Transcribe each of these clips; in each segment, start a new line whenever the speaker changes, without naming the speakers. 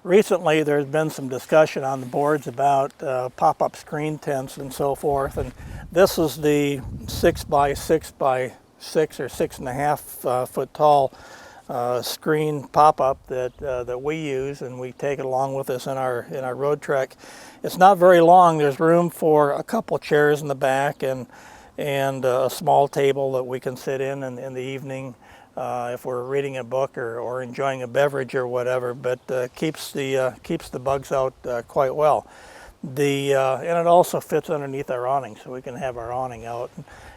recently there's been some discussion on the boards about pop-up screen tents and so forth, and this is the 6 by 6 by 6 or 6.5 foot tall screen pop-up that we use, and we take it along with us in our road trek. It's not very long. There's room for a couple chairs in the back and a small table that we can sit in the evening if we're reading a book or enjoying a beverage or whatever, but keeps the bugs out quite well. And it also fits underneath our awning, so we can have our awning out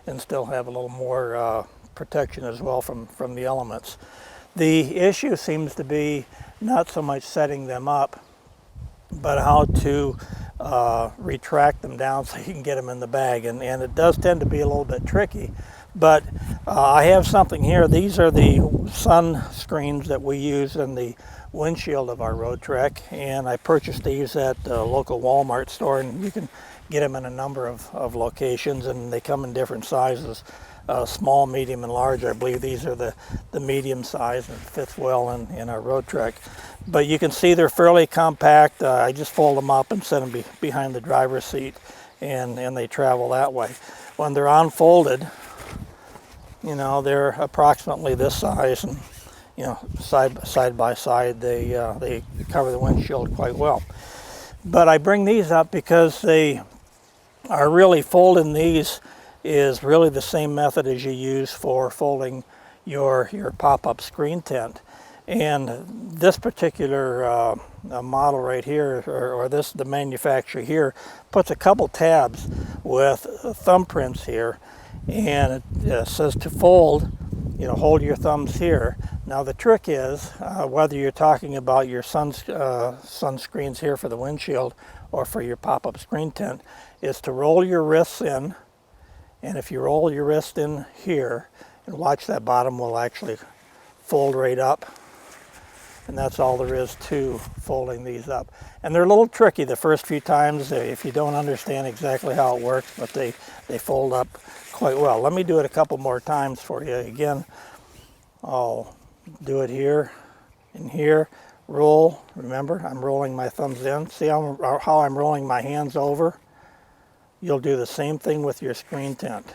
and still have a little more protection as well from the elements. The issue seems to be not so much setting them up, but how to retract them down so you can get them in the bag. And it does tend to be a little bit tricky, but I have something here. These are the sun screens that we use in the windshield of our road trek, and I purchased these at a local Walmart store, and you can get them in a number of locations, and they come in different sizes. Small, medium, and large. I believe these are the medium size, and fits well in our road trek. But you can see they're fairly compact. I just fold them up and set them behind the driver's seat, and they travel that way. When they're unfolded, you know, they're approximately this size, and you know, side by side, they cover the windshield quite well. But I bring these up because they are really folding these is really the same method as you use for folding your pop-up screen tent. And this particular model right here, or the manufacturer here, puts a couple tabs with thumbprints here, and it says to fold, you know, hold your thumbs here. Now the trick is, whether you're talking about your sunscreens here for the windshield or for your pop-up screen tent, is to roll your wrists in. And if you roll your wrist in here, and watch, that bottom will actually fold right up. And that's all there is to folding these up. And they're a little tricky the first few times if you don't understand exactly how it works, but they fold up quite well. Let me do it a couple more times for you. Again, I'll do it here and here. Roll. Remember, I'm rolling my thumbs in. See how I'm rolling my hands over? You'll do the same thing with your screen tent.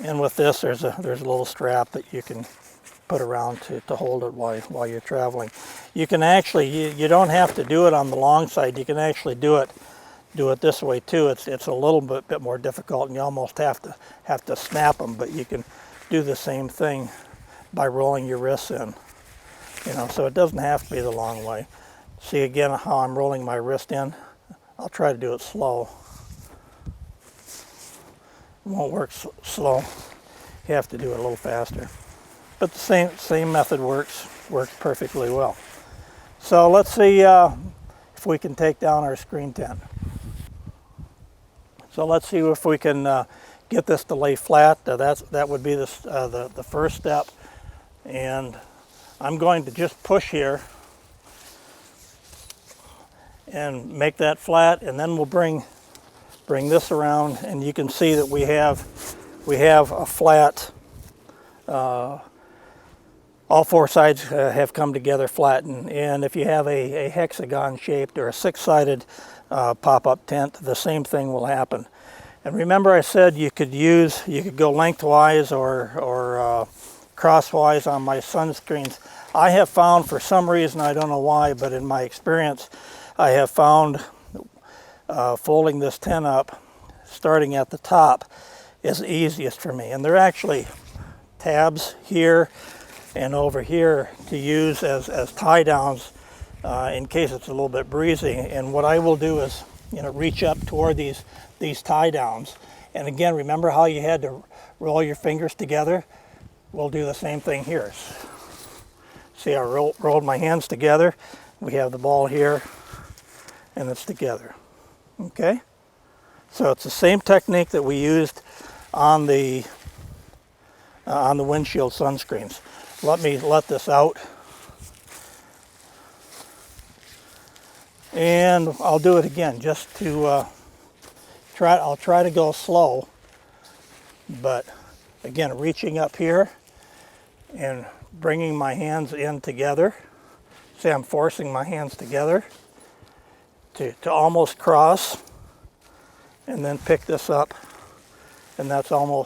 And with this, there's a little strap that you can put around to hold it while you're traveling. You can actually, you don't have to do it on the long side. You can actually do it this way too. It's a little bit more difficult, and you almost have to snap them, but you can do the same thing by rolling your wrists in. You know, so it doesn't have to be the long way. See again how I'm rolling my wrist in? I'll try to do it slow. It won't work slow. You have to do it a little faster. But the same method works perfectly well. So let's see if we can take down our screen tent. So let's see if we can get this to lay flat. That would be the first step. And I'm going to just push here and make that flat, and then we'll bring this around, and you can see that we have a flat. All four sides have come together flat, and if you have a hexagon shaped or a six-sided pop-up tent, the same thing will happen. And remember, I said you could go lengthwise or crosswise on my sunscreens. I have found, for some reason, I don't know why, but in my experience, I have found folding this tent up, starting at the top, is the easiest for me. And there are actually tabs here and over here to use as tie downs in case it's a little bit breezy. And what I will do is, you know, reach up toward these tie downs. And again, remember how you had to roll your fingers together? We'll do the same thing here. See, I rolled my hands together. We have the ball here, and it's together. Okay? So it's the same technique that we used on the windshield sunscreens. Let me let this out. And I'll do it again just to I'll try to go slow, but again, reaching up here and bringing my hands in together. See, I'm forcing my hands together to almost cross, and then pick this up, and that's all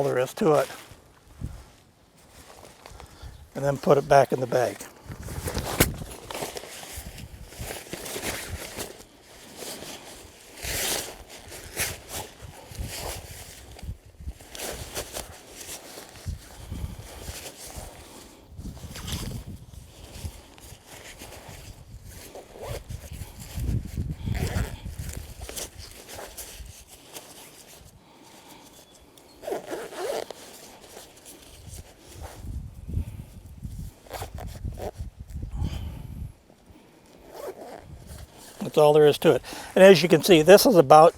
there is to it. And then put it back in the bag. That's all there is to it. And as you can see, this is about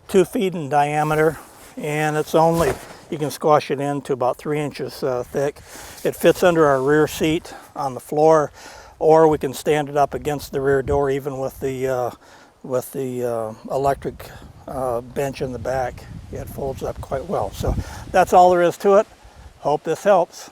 2 feet in diameter, and it's only, you can squash it into about 3 inches thick. It fits under our rear seat on the floor, or we can stand it up against the rear door, even with the electric bench in the back. It folds up quite well. So that's all there is to it. Hope this helps.